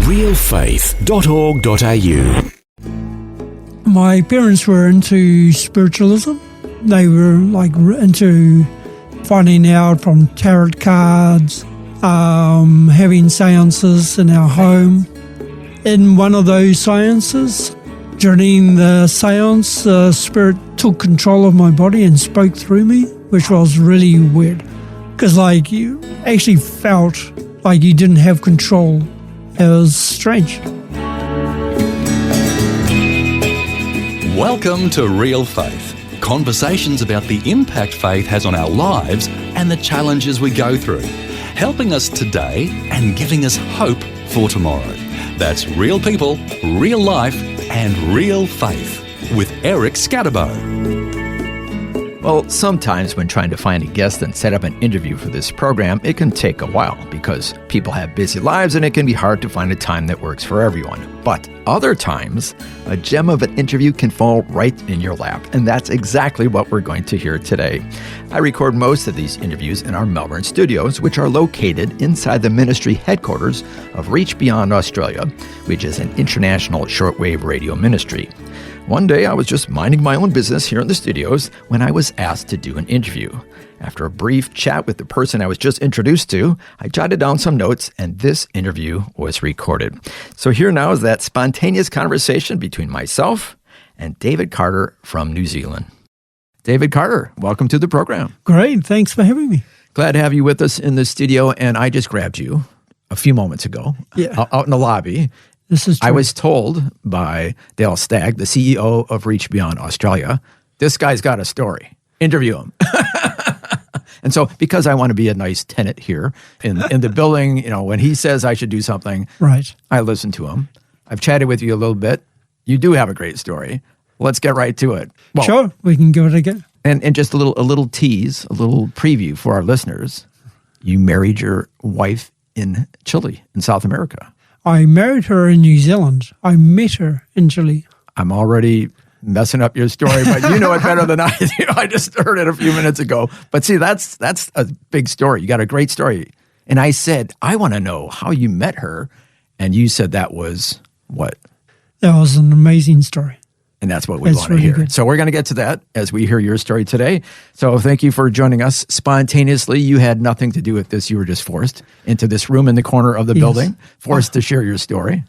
realfaith.org.au. My parents were into spiritualism. They were into finding out from tarot cards, having seances in our home. In one of those seances, during the seance, the spirit took control of my body and spoke through me, which was really weird. Because you actually felt like you didn't have control. It was strange. Welcome to Real Faith. Conversations about the impact faith has on our lives and the challenges we go through. Helping us today and giving us hope for tomorrow. That's real people, real life and real faith with Eric Scatterbo. Well, sometimes when trying to find a guest and set up an interview for this program, it can take a while because people have busy lives and it can be hard to find a time that works for everyone. But other times, a gem of an interview can fall right in your lap, and that's exactly what we're going to hear today. I record most of these interviews in our Melbourne studios, which are located inside the ministry headquarters of Reach Beyond Australia, which is an international shortwave radio ministry. One day, I was just minding my own business here in the studios when I was asked to do an interview. After a brief chat with the person I was just introduced to, I jotted down some notes, and this interview was recorded. So here now is that spontaneous conversation between myself and David Carter from New Zealand. David Carter, welcome to the program. Great, thanks for having me. Glad to have you with us in the studio, and I just grabbed you a few moments ago out in the lobby. This is true. I was told by Dale Stagg, the CEO of Reach Beyond Australia, this guy's got a story. Interview him. And so because I want to be a nice tenant here in the building, when he says I should do something, right, I listen to him. I've chatted with you a little bit. You do have a great story. Let's get right to it. Well, sure, we can give it a go. And just a little tease, a little preview for our listeners. You married your wife in Chile, in South America. I married her in New Zealand. I met her in Chile. I'm already messing up your story, but you know it better than I do. I just heard it a few minutes ago. But see, that's a big story. You got a great story. And I said, I want to know how you met her. And you said that was what? That was an amazing story. And that's what we want to hear. Good. So we're going to get to that as we hear your story today. So thank you for joining us spontaneously. You had nothing to do with this. You were just forced into this room in the corner of the building, forced to share your story.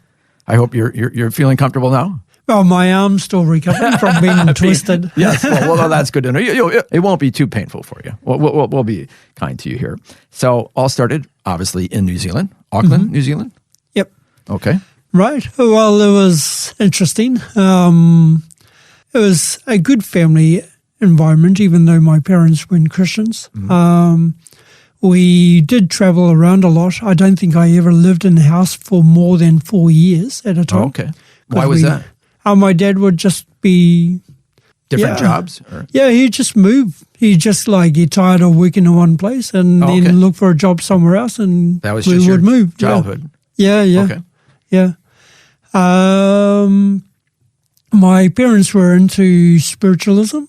I hope you're feeling comfortable now. Well, my arm's still recovering from being twisted. Yes, well, that's good to know. It won't be too painful for you. We'll be kind to you here. So all started, obviously, in New Zealand, Auckland, New Zealand? Yep. Okay. Right. Well, it was interesting. It was a good family environment, even though my parents weren't Christians. We did travel around a lot. I don't think I ever lived in a house for more than 4 years at a time. Oh, okay. Why was that? My dad would just be... Different jobs? Or? Yeah, he'd just move. He'd just get tired of working in one place and then look for a job somewhere else, and that was we just would your move. Childhood? Yeah. Okay. Yeah. My parents were into spiritualism.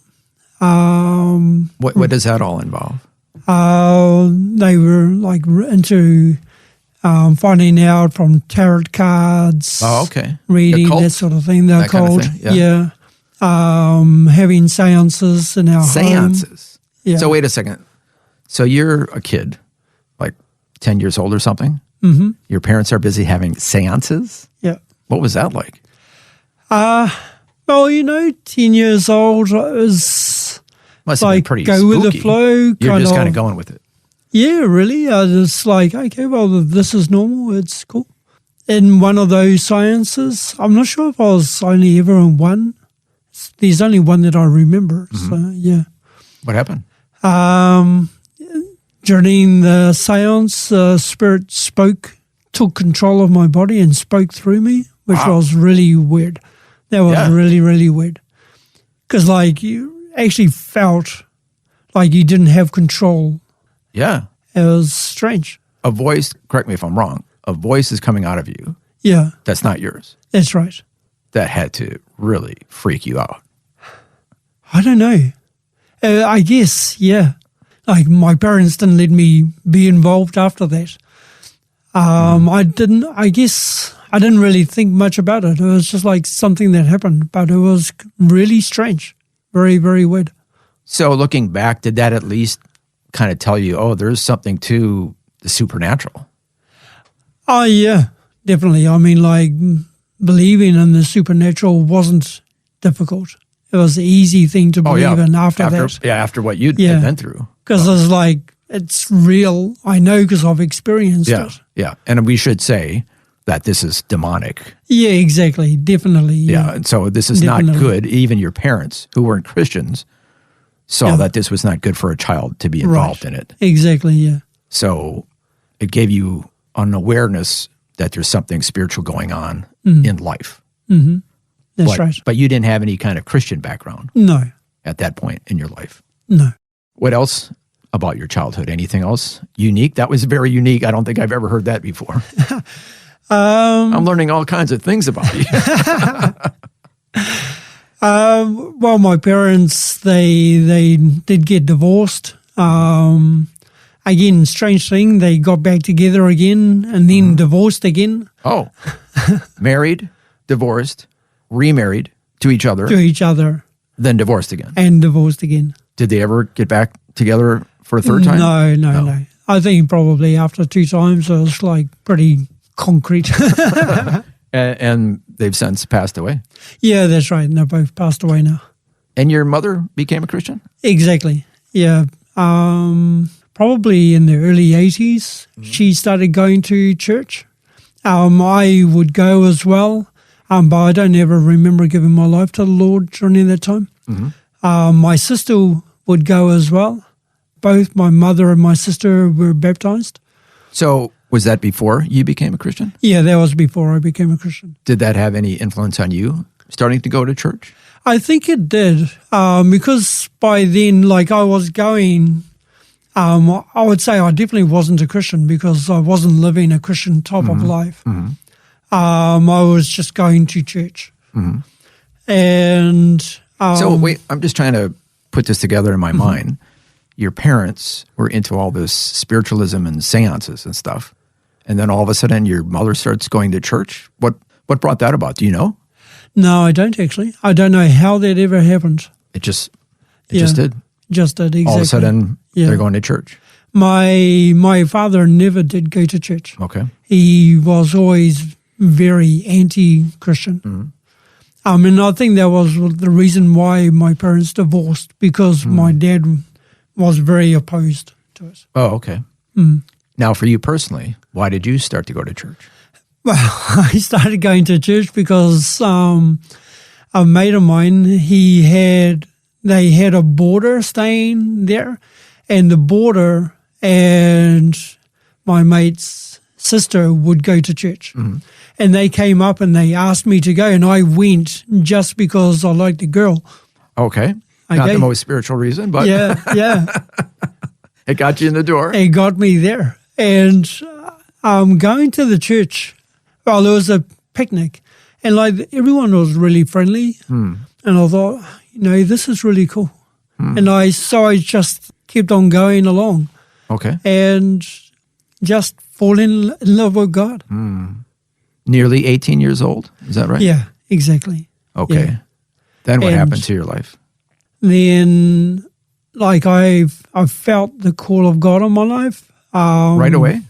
What does that all involve? They were into finding out from tarot cards. Oh, okay. Reading, occult? that sort of thing. They're that called. Kind of thing? Yeah. Having seances in our home. Seances? Yeah. So wait a second. So you're a kid, like 10 years old or something? Mm-hmm. Your parents are busy having seances? Yeah. What was that like? 10 years old, it was Must have been pretty go spooky. with the flow. You're just kind of going with it. Yeah, really. I was like, okay, well, this is normal. It's cool. In one of those seances, I'm not sure if I was only ever in one. There's only one that I remember. So, yeah. What happened? During the seance, the spirit took control of my body and spoke through me, which was really weird. That was really, really weird. Because, you actually felt like you didn't have control. Yeah. It was strange. A voice, correct me if I'm wrong, a voice is coming out of you. Yeah. That's not yours. That's right. That had to really freak you out. I don't know. I guess, yeah. My parents didn't let me be involved after that. I I didn't really think much about it. It was just like something that happened, but it was really strange. Very, very weird. So looking back, did that at least kind of tell you, oh, there's something to the supernatural? Oh, yeah, definitely. I mean, like, believing in the supernatural wasn't difficult. It was the easy thing to believe in after that. Yeah, after what you'd been through. Because it was like, it's real. I know because I've experienced it. Yeah, and we should say that this is demonic. Yeah, exactly. Definitely. Yeah, and so this is not good. Even your parents, who weren't Christians, saw that this was not good for a child to be involved in it. Exactly, yeah. So it gave you an awareness that there's something spiritual going on in life. Mm-hmm. That's right. But you didn't have any kind of Christian background. No. At that point in your life. No. What else about your childhood? Anything else unique? That was very unique. I don't think I've ever heard that before. I'm learning all kinds of things about you. Well, my parents, they did get divorced. Again, strange thing, they got back together again and then divorced again. Oh, married, divorced, remarried to each other. To each other. Then divorced again. And divorced again. Did they ever get back together for a third time? No. I think probably after 2 times it was like pretty concrete. And they've since passed away? Yeah, that's right. They're both passed away now. And your mother became a Christian? Exactly. Yeah. Probably in the early 80s, she started going to church. I would go as well, but I don't ever remember giving my life to the Lord during that time. My sister would go as well. Both my mother and my sister were baptized. So was that before you became a Christian? Yeah, that was before I became a Christian. Did that have any influence on you starting to go to church? I think it did, because by then, like I was going, I would say I definitely wasn't a Christian because I wasn't living a Christian type of life. I was just going to church. And so wait, I'm just trying to put this together in my mind. Your parents were into all this spiritualism and seances and stuff. And then all of a sudden your mother starts going to church. What brought that about? Do you know? No, I don't actually. I don't know how that ever happened. It just did? Just did, exactly. All of a sudden they're going to church. My father never did go to church. Okay. He was always very anti-Christian. And I think that was the reason why my parents divorced, because my dad was very opposed to it. Oh, okay. Now, for you personally, why did you start to go to church? Well, I started going to church because a mate of mine, they had a boarder staying there, and the boarder and my mate's sister would go to church. And they came up and they asked me to go, and I went just because I liked the girl. Okay. Not the most spiritual reason, but yeah. It got you in the door. It got me there. And going to the church, well, there was a picnic, and like everyone was really friendly. And I thought, this is really cool. And so I just kept on going along. Okay. And just fall in love with God. Nearly 18 years old, is that right? Yeah, exactly. Okay. Yeah. Then what happened to your life? Then, like, I felt the call of God on my life. Right away?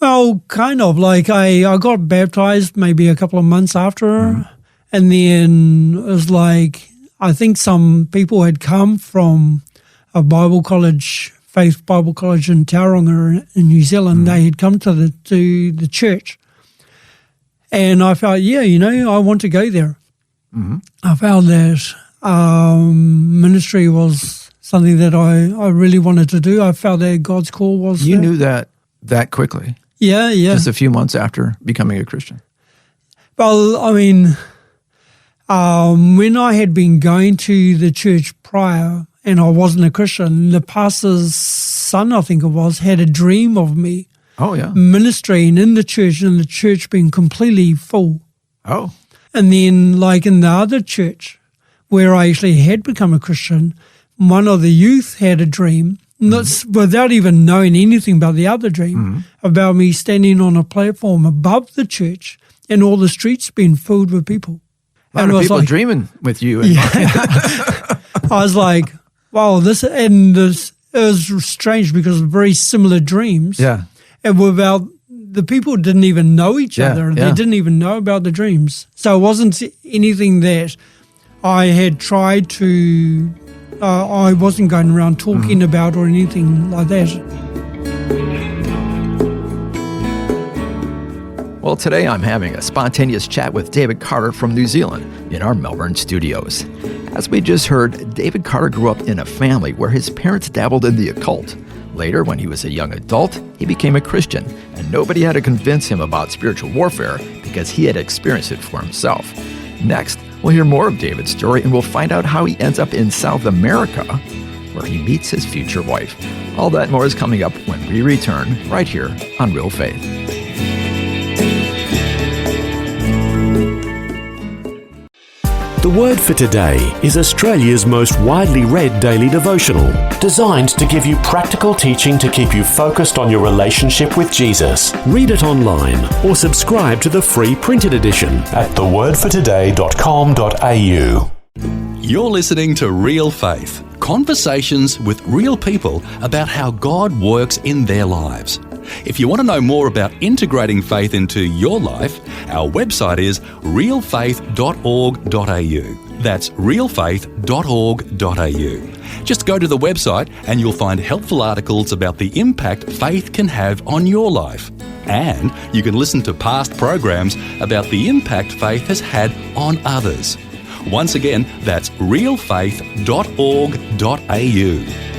Well, kind of. Like, I got baptized maybe a couple of months after, and then it was like, I think some people had come from a Bible college, Faith Bible College in Tauranga in New Zealand. They had come to the church. And I felt, I want to go there. I found that ministry was something that I really wanted to do. I felt that God's call was You knew that quickly? Yeah. Just a few months after becoming a Christian? Well, I mean, when I had been going to the church prior and I wasn't a Christian, the pastor's son, I think it was, had a dream of me. Oh, yeah. Ministering in the church and the church being completely full. Oh. And then, like in the other church where I actually had become a Christian, one of the youth had a dream, without even knowing anything about the other dream, about me standing on a platform above the church and all the streets been filled with people. A lot And of it was people like, dreaming with you. I was like, wow, it was strange because very similar dreams. Yeah. And without, the people didn't even know each Yeah, other. yeah. They didn't even know about the dreams. So it wasn't anything that I had tried to, I wasn't going around talking about or anything like that. Well, today I'm having a spontaneous chat with David Carter from New Zealand in our Melbourne studios. As we just heard, David Carter grew up in a family where his parents dabbled in the occult. Later, when he was a young adult, he became a Christian, and nobody had to convince him about spiritual warfare because he had experienced it for himself. Next, we'll hear more of David's story, and we'll find out how he ends up in South America, where he meets his future wife. All that and more is coming up when we return right here on Real Faith. The Word for Today is Australia's most widely read daily devotional, designed to give you practical teaching to keep you focused on your relationship with Jesus. Read it online or subscribe to the free printed edition at thewordfortoday.com.au. You're listening to Real Faith, conversations with real people about how God works in their lives. If you want to know more about integrating faith into your life, our website is realfaith.org.au. That's realfaith.org.au. Just go to the website and you'll find helpful articles about the impact faith can have on your life. And you can listen to past programs about the impact faith has had on others. Once again, that's realfaith.org.au.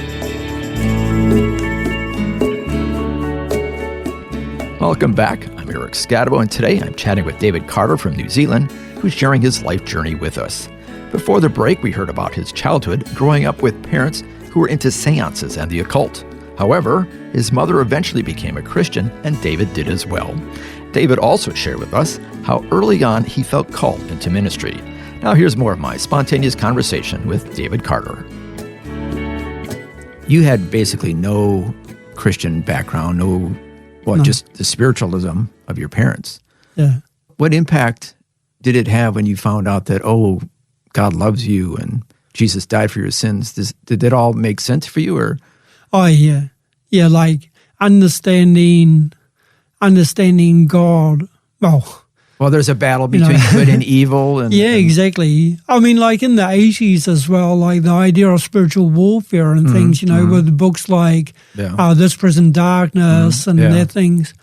Welcome back. I'm Eric Scatabo, and today I'm chatting with David Carter from New Zealand, who's sharing his life journey with us. Before the break, we heard about his childhood growing up with parents who were into seances and the occult. However, his mother eventually became a Christian, and David did as well. David also shared with us how early on he felt called into ministry. Now here's more of my spontaneous conversation with David Carter. You had basically no Christian background, no. Just the spiritualism of your parents. Yeah. What impact did it have when you found out that, oh, God loves you and Jesus died for your sins? Did that all make sense for you? Or? Oh, yeah. Yeah, like understanding God. Well, there's a battle between good and evil. And, yeah, exactly. I mean, like in the 80s as well, like the idea of spiritual warfare and things, with books like This Prison Darkness and that things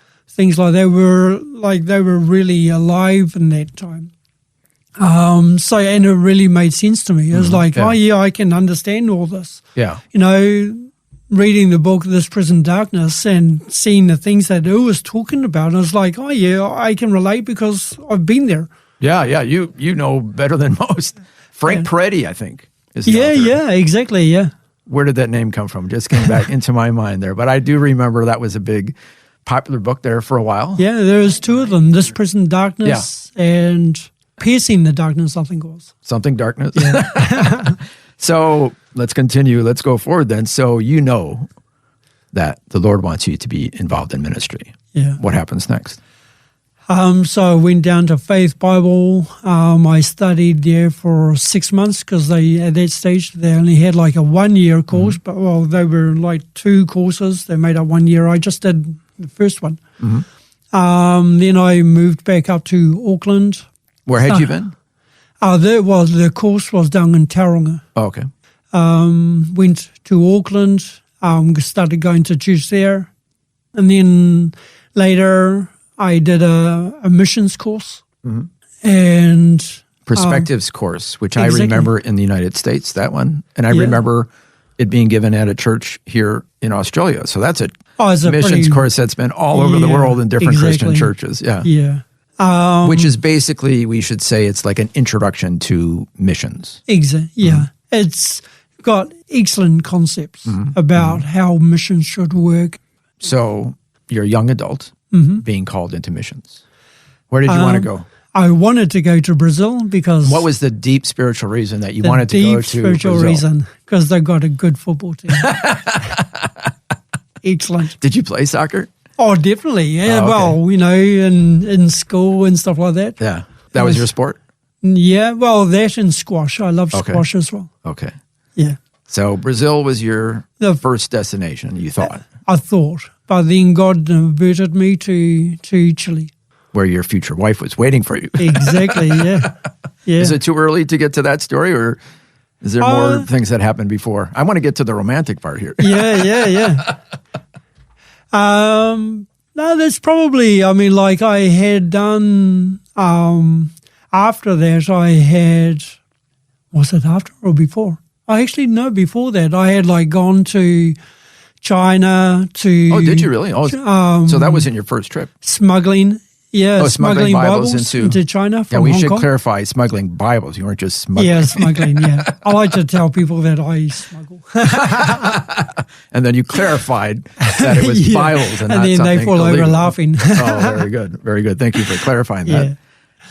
like that they were really alive in that time. So, and it really made sense to me. It was like, oh yeah, I can understand all this. Yeah. Reading the book This Prison Darkness and seeing the things that it was talking about, I was like, oh yeah, I can relate because I've been there. Yeah, you know better than most. Frank Peretti, I think, is the author. Yeah, exactly, yeah. Where did that name come from? Just came back into my mind there. But I do remember that was a big popular book there for a while. Yeah, there's two of them, This Prison Darkness and Piercing the Darkness, I think it was. Something Darkness. Yeah. So let's continue. Let's go forward then. So you know that the Lord wants you to be involved in ministry. Yeah. What happens next? So I went down to Faith Bible. I studied there for 6 months because at that stage they only had like a 1 year course, but they were like 2 courses. They made up 1 year. I just did the first one. Then I moved back up to Auckland. Where had you been? The course was down in Tauranga. Oh, okay. Went to Auckland, started going to church there. And then later I did a missions course. And Perspectives course, which exactly. I remember in the United States, that one. And I remember it being given at a church here in Australia. So that's a missions course that's been all over the world in different Christian churches. Yeah. Yeah. Which is basically, we should say, it's like an introduction to missions. Exactly. Yeah. It's got excellent concepts about how missions should work. So you're a young adult being called into missions. Where did you want to go? I wanted to go to Brazil because... What was the deep spiritual reason that you wanted to go to Brazil? The deep spiritual reason, because they've got a good football team. Excellent. Did you play soccer? Oh, definitely. Yeah. Oh, okay. Well, in school and stuff like that. Yeah. That was your sport? Yeah. Well, that and squash. I love squash as well. Okay. Yeah. So Brazil was your The- first destination, you thought, I thought. But then God diverted me to Chile. where your future wife was waiting for you. Exactly. Yeah. Yeah. Is it too early to get to that story, or is there more things that happened before? I want to get to the romantic part here. Yeah. No, that's probably, I had done, after that was it after or before? Before that. I had gone to China to... Oh, did you really? Oh, so that was in your first trip. Smuggling. Yeah, smuggling Bibles into China from we Hong should Kong. clarify smuggling Bibles. You weren't just smuggling. Yeah, smuggling, yeah. I like to tell people that I smuggle. And then you clarified that it was Yeah. Bibles and not then something they fall illegal. over laughing. Oh, very good. Very good. Thank you for clarifying that. Yeah.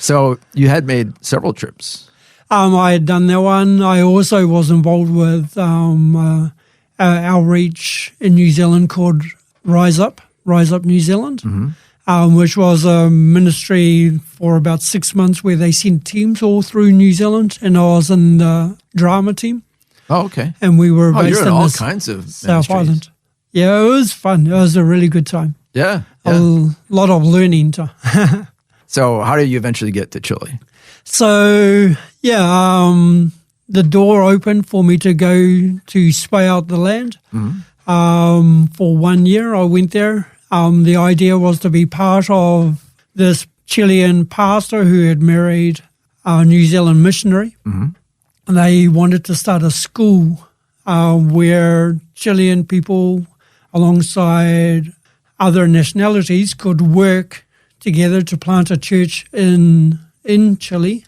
So you had made several trips. I had done that one. I also was involved with outreach in New Zealand called Rise Up New Zealand, which was a ministry for about 6 months where they sent teams all through New Zealand, and I was in the drama team, Oh, okay. and we were based you're in in all the kinds of South ministries. Island. Yeah, it was fun. It was a really good time. Yeah. A lot of learning. So how did you eventually get to Chile? So, the door opened for me to go to spy out the land. For 1 year, I went there. The idea was to be part of this Chilean pastor who had married a New Zealand missionary. And they wanted to start a school where Chilean people, alongside other nationalities, could work together to plant a church in Chile.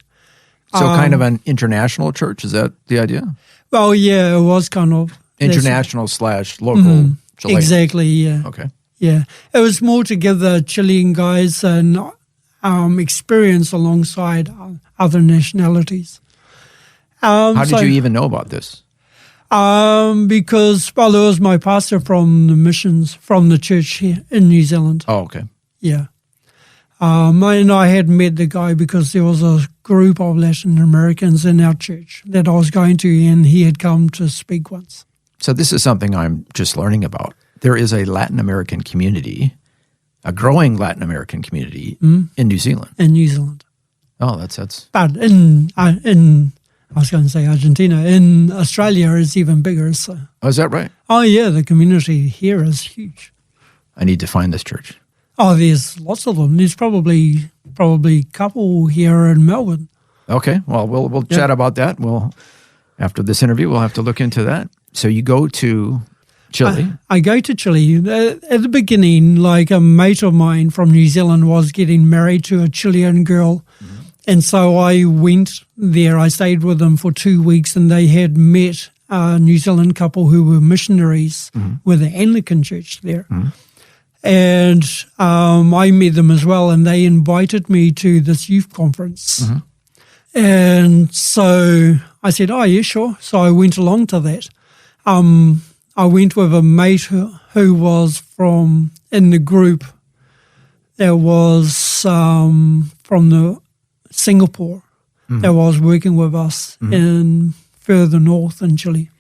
So kind of an international church, is that the idea? Well, yeah, it was kind of International / local Chilean. Exactly, yeah. Okay. Yeah, it was more to give the Chilean guys an experience alongside other nationalities. How did you even know about this? Because, it was my pastor from the missions, from the church here in New Zealand. Oh, okay. Yeah. And I had met the guy because there was a group of Latin Americans in our church that I was going to, and he had come to speak once. So this is something I'm just learning about. There is a Latin American community, a growing Latin American community in New Zealand. In New Zealand. Oh, that's. But in I was going to say Argentina, in Australia it's even bigger. So. Oh, is that right? Oh, yeah, the community here is huge. I need to find this church. Oh, there's lots of them. There's probably a couple here in Melbourne. Okay, well, we'll chat about that. After this interview, we'll have to look into that. So you go to Chile. I go to Chile. At the beginning, a mate of mine from New Zealand was getting married to a Chilean girl. And so I went there. I stayed with them for 2 weeks, and they had met a New Zealand couple who were missionaries with the Anglican church there. And I met them as well, and they invited me to this youth conference. And so I said, oh, yeah, sure. So I went along to that. I went with a mate who was in the group that was from the Singapore that was working with us in further north in Chile.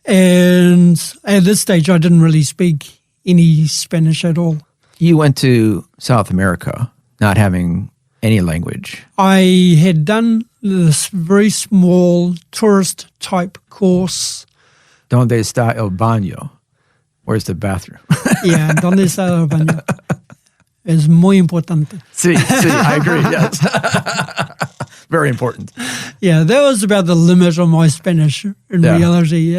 And at this stage, I didn't really speak any Spanish at all. You went to South America not having any language. I had done this very small tourist type course. Donde está el baño? Where's the bathroom? Yeah, donde está el baño? Es muy importante. Sí, I agree, yes. Very important. Yeah, that was about the limit of my Spanish in reality.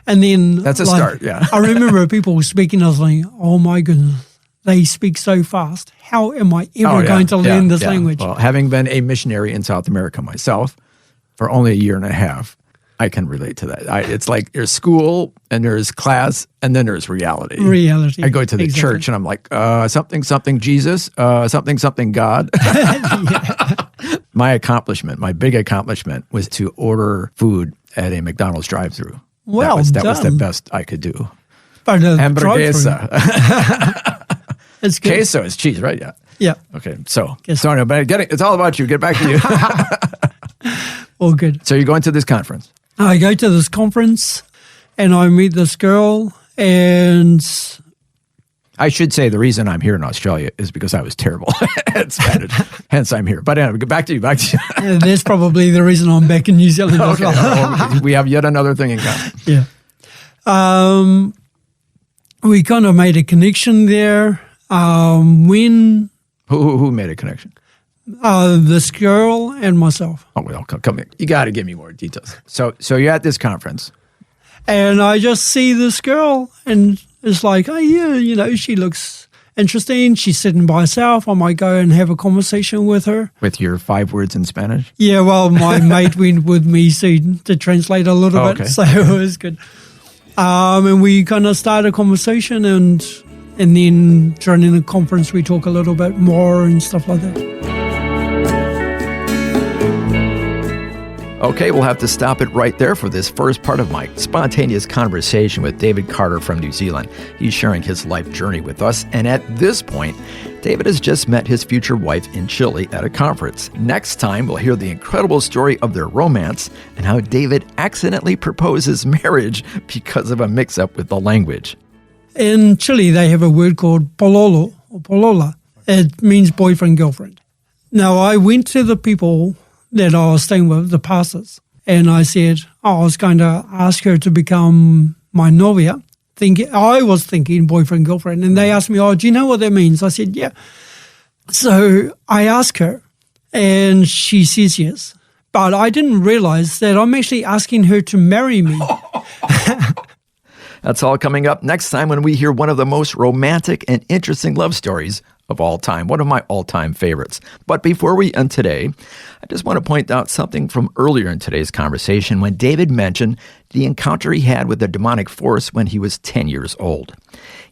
And then that's a start, yeah. I remember people speaking, I was like, oh my goodness, they speak so fast. How am I ever going to learn this language? Well, having been a missionary in South America myself for only a year and a half, I can relate to that. It's like there's school and there's class and then there's reality. I go to the church and I'm like, something Jesus, something God. My big accomplishment was to order food at a McDonald's drive-thru. Well, that was the best I could do. But Hamburguesa. It's good. Queso is cheese, right? Yeah. Yeah. Okay, so Yes. sorry, but it's all about you. Get back to you. All good. So you're going to this conference. I go to this conference and I meet this girl, and I should say the reason I'm here in Australia is because I was terrible at Spanish. Hence, I'm here. But anyway, back to you. that's probably the reason I'm back in New Zealand as Okay, well. we have yet another thing in common. Yeah. We kind of made a connection there. When Who made a connection? this girl and myself. Oh, well, come here. You got to give me more details. So you're at this conference. And I just see this girl, and it's like, oh, yeah, she looks interesting. She's sitting by herself. I might go and have a conversation with her. With your 5 words in Spanish? Yeah, well, my mate went with me to translate a little bit, okay. so it was good. And we kind of started a conversation, and then during the conference we talk a little bit more and stuff like that. Okay, we'll have to stop it right there for this first part of my spontaneous conversation with David Carter from New Zealand. He's sharing his life journey with us, and at this point, David has just met his future wife in Chile at a conference. Next time, we'll hear the incredible story of their romance and how David accidentally proposes marriage because of a mix-up with the language. In Chile, they have a word called pololo or polola. It means boyfriend, girlfriend. Now, I went to the people that I was staying with, the pastors, and I said, I was going to ask her to become my novia. I was thinking boyfriend, girlfriend, and they asked me, do you know what that means? I said, yeah. So I asked her, and she says yes. But I didn't realize that I'm actually asking her to marry me. That's all coming up next time when we hear one of the most romantic and interesting love stories of all time, one of my all-time favorites. But before we end today, I just want to point out something from earlier in today's conversation when David mentioned the encounter he had with a demonic force when he was 10 years old.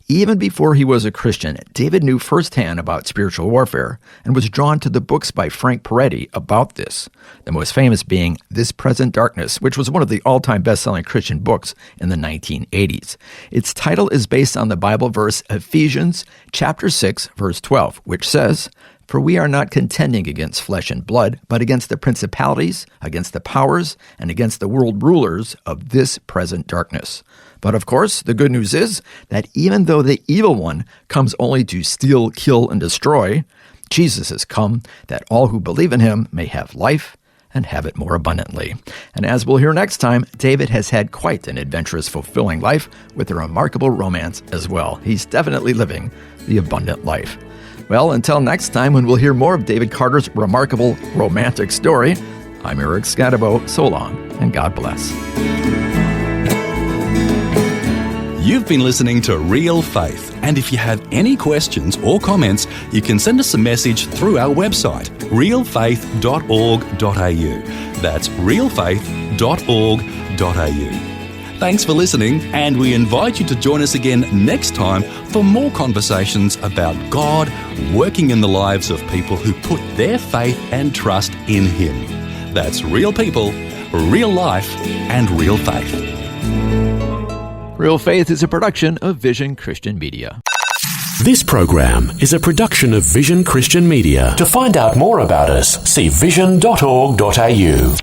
Even before he was a Christian, David knew firsthand about spiritual warfare and was drawn to the books by Frank Peretti about this, the most famous being This Present Darkness, which was one of the all-time best-selling Christian books in the 1980s. Its title is based on the Bible verse Ephesians chapter 6, verse 12, which says, "For we are not contending against flesh and blood, but against the principalities, against the powers, and against the world rulers of this present darkness." But of course, the good news is that even though the evil one comes only to steal, kill, and destroy, Jesus has come that all who believe in him may have life and have it more abundantly. And as we'll hear next time, David has had quite an adventurous, fulfilling life with a remarkable romance as well. He's definitely living the abundant life. Well, until next time when we'll hear more of David Carter's remarkable romantic story, I'm Eric Scadabo. So long, and God bless. You've been listening to Real Faith, and if you have any questions or comments, you can send us a message through our website, realfaith.org.au. That's realfaith.org.au. Thanks for listening, and we invite you to join us again next time for more conversations about God working in the lives of people who put their faith and trust in Him. That's real people, real life, and real faith. Real Faith is a production of Vision Christian Media. This program is a production of Vision Christian Media. To find out more about us, see vision.org.au.